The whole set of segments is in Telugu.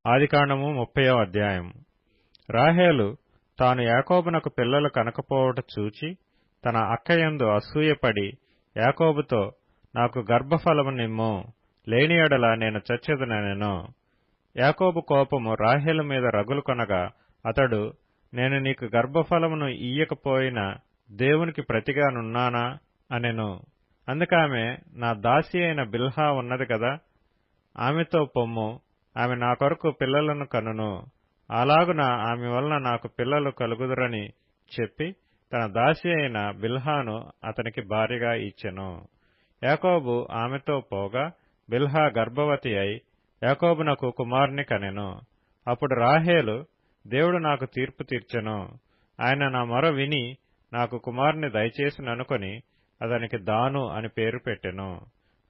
ఆదికాండము 30వ అధ్యాయం. రాహేలు తాను యాకోబునకు పిల్లలు కనకపోవట చూచి తన అక్కయందు అసూయపడి యాకోబుతో, నాకు గర్భఫలము నిమ్ము, లేని యెడల నేను చచ్చెదనెను. యాకోబు కోపము రాహేలు మీద రగులు కొనగా అతడు, నేను నీకు గర్భఫలమును ఇయ్యకపోయినా దేవునికి ప్రతిగానున్నానా అనెను. అందుకామె, నా దాసి అయిన బిల్హా ఉన్నది కదా, ఆమెతో పొమ్ము, ఆమె నా కొరకు పిల్లలను కనును, అలాగున ఆమె వలన నాకు పిల్లలు కలుగుదురని చెప్పి తన దాసి అయిన బిల్హాను అతనికి భార్యగా ఇచ్చెను. యాకోబు ఆమెతో పోగా బిల్హా గర్భవతి అయి యాకోబునకు కుమారుని కనెను. అప్పుడు రాహేలు, దేవుడు నాకు తీర్పు తీర్చెను, ఆయన నా మొర విని నాకు కుమారుని దయచేసిననుకొని అతనికి దాను అని పేరు పెట్టెను.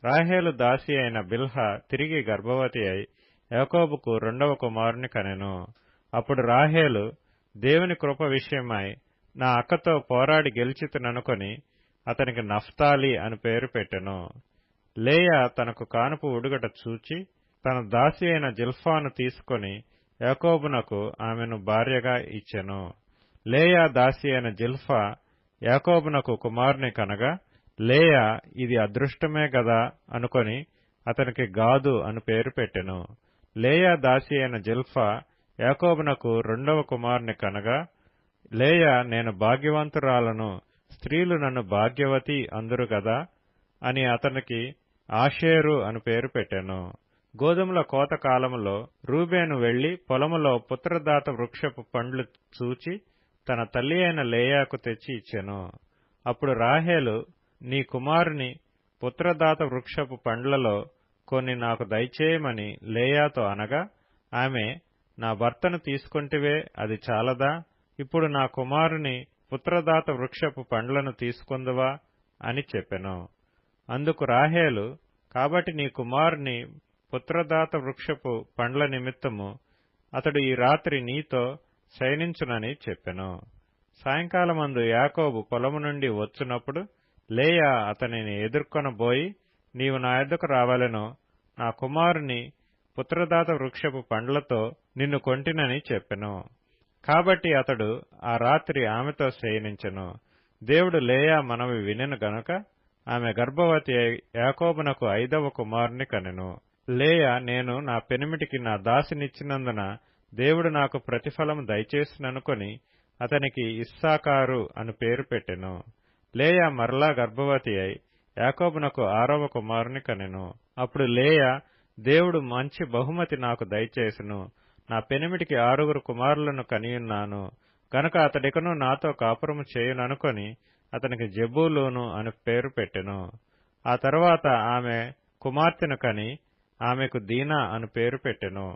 రాహేలు దాసి అయిన బిల్హా తిరిగి గర్భవతి అయి యాకోబుకు రెండవ కుమారుని కనెను. అప్పుడు రాహేలు, దేవుని కృప విషయమై నా అక్కతో పోరాడి గెలిచితుననుకొని అతనికి నఫ్తాలి అని పేరు పెట్టెను. లేయా తనకు కానుపు ఉడుగట చూచి తన దాసి అయిన జిల్పాను తీసుకొని యాకోబునకు ఆమెను భార్యగా ఇచ్చెను. లేయా దాసి అయిన జిల్పా యాకోబునకు కుమారుని కనగా లేయా, ఇది అదృష్టమే గదా అనుకొని అతనికి గాదు అని పేరు పెట్టెను. లేయా దాసి అయిన జిల్పా యాకోబునకు రెండవ కుమారుని కనగా లేయా, నేను భాగ్యవంతురాలను, స్త్రీలు నన్ను భాగ్యవతి అందురు గదా అని అతనికి ఆషేరు అని పేరు పెట్టెను. గోధుమల కోత కాలములో రూబేను వెళ్లి పొలములో పుత్రదాత వృక్షపు పండ్లు చూచి తన తల్లి అయిన లేయాకు తెచ్చి ఇచ్చెను. అప్పుడు రాహేలు, నీ కుమారుని పుత్రదాత వృక్షపు పండ్లలో కొన్ని నాకు దయచేయమని లేయాతో అనగా ఆమె, నా భర్తను తీసుకొంటివే, అది చాలదా? ఇప్పుడు నా కుమారుని పుత్రదాత వృక్షపు పండ్లను తీసుకొందువా అని చెప్పెను. అందుకు రాహేలు, కాబట్టి నీ కుమారుని పుత్రదాత వృక్షపు పండ్ల నిమిత్తము అతడు ఈ రాత్రి నీతో శయనించునని చెప్పెను. సాయంకాలమందు యాకోబు పొలము నుండి వచ్చునప్పుడు లేయా అతనిని ఎదుర్కొనబోయి, నీవు నా యొద్దకు రావలెను, నా కుమారుని పుత్రదాత వృక్షపు పండ్లతో నిన్ను కొంటినని చెప్పెను. కాబట్టి అతడు ఆ రాత్రి ఆమెతో శయనించెను. దేవుడు లేయా మనవి వినెను గనుక ఆమె గర్భవతి అయి యాకోబునకు 5వ కుమారుని కనెను. లేయా, నేను నా పెనిమిటికి నా దాసినిచ్చినందున దేవుడు నాకు ప్రతిఫలము దయచేసిననుకొని అతనికి ఇస్సాకారు అని పేరు పెట్టెను. లేయా మరలా గర్భవతి అయి యాకోబునకు 6వ కుమారుని కనెను. అప్పుడు లేయా, దేవుడు మంచి బహుమతి నాకు దయచేసెను, నా పెనిమిటికి 6 కుమారులను కనియున్నాను గనుక అతడికను నాతో కాపురము చేయుననుకొని అతనికి జెబూలూను అని పేరు పెట్టెను. ఆ తరువాత ఆమె కుమార్తెను కని ఆమెకు దీనా అని పేరు పెట్టెను.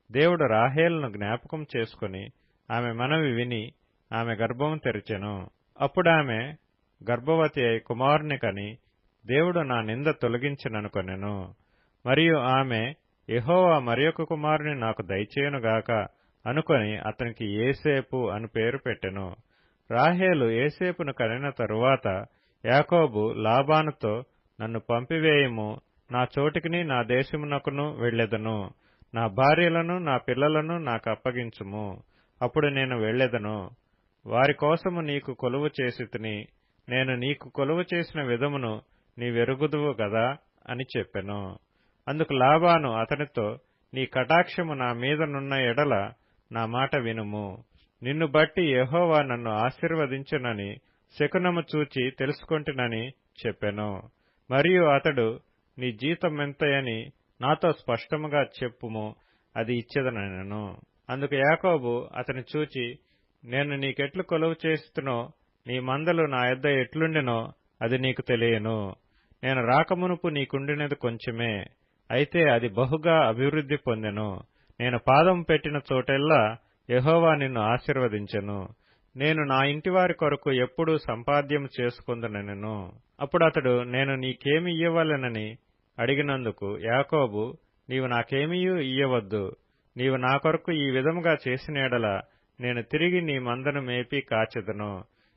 దేవుడు రాహేలును జ్ఞాపకం చేసుకుని ఆమె మనవి విని ఆమె గర్భము తెరిచెను. అప్పుడామె గర్భవతి అయి కుమారుని కని దేవుడు నా నింద తొలగించెననుకొనెను. మరియు ఆమె, యెహోవా మరియొక కుమారుని నాకు దయచేయునుగాక అనుకొని అతనికి ఏసేపు అని పేరు పెట్టెను. రాహేలు ఏసేపును కనిన తరువాత యాకోబు లాబానుతో, నన్ను పంపివేయుము, నా చోటికిని నా దేశమునకును వెళ్ళెదను, నా భార్యలను నా పిల్లలను నాకు అప్పగించుము, అప్పుడు నేను వెళ్ళెదను, వారి కోసము నీకు కొలువు చేసితిని, నేను నీకు కొలువు చేసిన విధమును నీవెరుగుదువు గదా అని చెప్పెను. అందుకు లాబాను అతనితో, నీ కటాక్షము నా మీదనున్న ఎడల నా మాట వినుము, నిన్ను బట్టి యెహోవా నన్ను ఆశీర్వదించునని శకునము చూచి తెలుసుకొంటినని చెప్పెను. మరియు అతడు, నీ జీతమెంతయని నాతో స్పష్టముగా చెప్పుము, అది ఇచ్చెదనెను. అందుకు యాకోబు అతని చూచి, నేను నీకెట్లు కొలువు చేస్తునో నీ మందలు నా యొద్ద ఎట్లుండెనో అది నీకు తెలియను. నేను రాకమునుపు నీకుండినది కొంచెమే, అయితే అది బహుగా అభివృద్ధి పొందెను. నేను పాదం పెట్టిన చోటెల్లా యెహోవా నిన్ను ఆశీర్వదించెను. నేను నా ఇంటివారి కొరకు ఎప్పుడూ సంపాద్యము చేసుకొందునెను. అప్పుడు అతడు, నేను నీకేమి ఇయ్యవలెనని అడిగినందుకు యాకోబు, నీవు నాకేమీయూ ఇయ్యవద్దు, నీవు నా కొరకు ఈ విధముగా చేసిన యెడల నేను తిరిగి నీ మందను మేపి కాచెదను.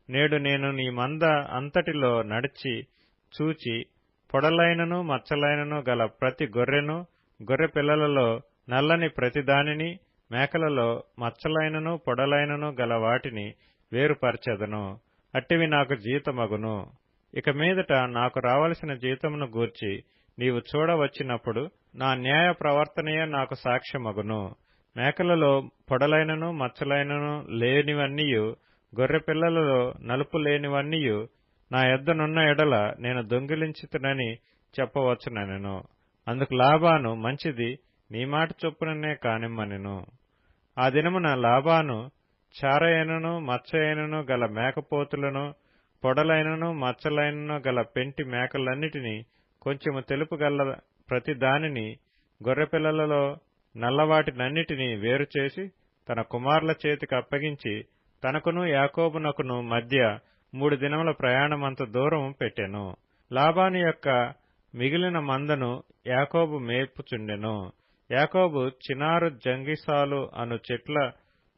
నేడు నేను నీ మంద అంతటిలో నడిచి చూచి పొడలైనను మచ్చలైనను గల ప్రతి గొర్రెను గొర్రె పిల్లలలో నల్లని ప్రతిదానిని, మేకలలో మచ్చలైనను పొడలైనను గల వాటిని వేరుపరచెదను. అట్టివి నాకు జీతమగును. ఇక మీదట నాకు రావలసిన జీతమును గూర్చి నీవు చూడవచ్చినప్పుడు నా న్యాయ ప్రవర్తనయే నాకు సాక్ష్యమగును. మేకలలో పొడలైనను మచ్చలైనను లేనివన్నీయు, గొర్రెపిల్లలలో నలుపు లేనివన్నీయు నా యొద్దనున్న ఎడల నేను దొంగిలించితినని చెప్పవచ్చునెను. అందుకు లాబాను, మంచిది, నీ మాట చొప్పుననే కానిమ్మనెను. ఆ దినమున లాబాను చారయైనను మచ్చయైనను గల మేకపోతులను, పొడలైనను మచ్చలైనను గల పెంటి మేకలన్నిటినీ, కొంచెము తెలుపు గల ప్రతి దానిని, గొర్రెపిల్లలలో నల్లవాటినన్నిటినీ వేరుచేసి తన కుమారుల చేతికి అప్పగించి తనకును యాకోబునకును మధ్య 3 దినముల ప్రయాణమంత దూరం పెట్టెను. లాబాను యొక్క మిగిలిన మందను యాకోబు మేపుచుండెను. యాకోబు చినారు జంగిసాలు అను చెట్ల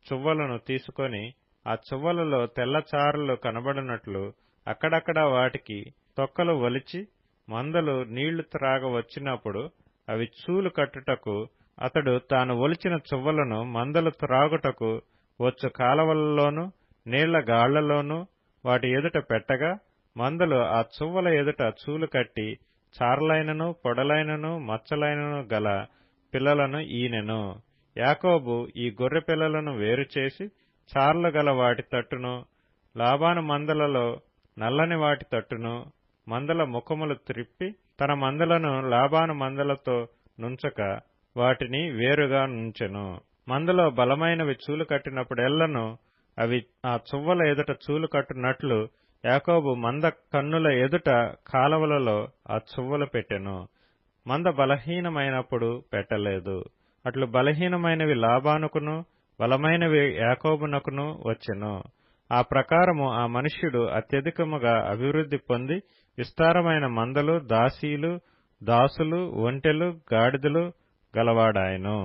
చువ్వలను తీసుకొని ఆ చువ్వలలో తెల్లచారలు కనబడినట్లు అక్కడక్కడ వాటికి తొక్కలు ఒలిచి, మందలు నీళ్లు త్రాగ వచ్చినప్పుడు అవి చూలు కట్టుటకు అతడు తాను ఒలిచిన చువ్వలను మందలు త్రాగుటకు వచ్చు కాలవలలోను నీళ్ల గాళ్లలోనూ వాటి ఎదుట పెట్టగా, మందలు ఆ చువ్వల ఎదుట చూలు కట్టి చారలైనను పొడలైనను మచ్చలైనను గల పిల్లలను ఈనెను. యాకోబు ఈ గొర్రె పిల్లలను వేరుచేసి చారలు గల వాటి తట్టును, లాబాను మందలలో నల్లని వాటి తట్టును, మందల ముఖములు త్రిప్పి తన మందలను లాబాను మందలతో నుంచక వాటిని వేరుగా నుంచెను. మందలో బలమైనవి చూలు కట్టినప్పుడెల్లను అవి ఆ చువ్వల ఎదుట చూలు కట్టునట్లు యాకోబు మంద కన్నుల ఎదుట కాలవలలో ఆ చువ్వలు పెట్టెను. మంద బలహీనమైనప్పుడు పెట్టలేదు. అట్లు బలహీనమైనవి లాబానుకును బలమైనవి యాకోబునకును వచ్చెను. ఆ ప్రకారము ఆ మనుష్యుడు అత్యధికముగా అభివృద్ధి పొంది విస్తారమైన మందలు, దాసీలు, దాసులు, ఒంటెలు, గాడిదలు గలవాడాయెను.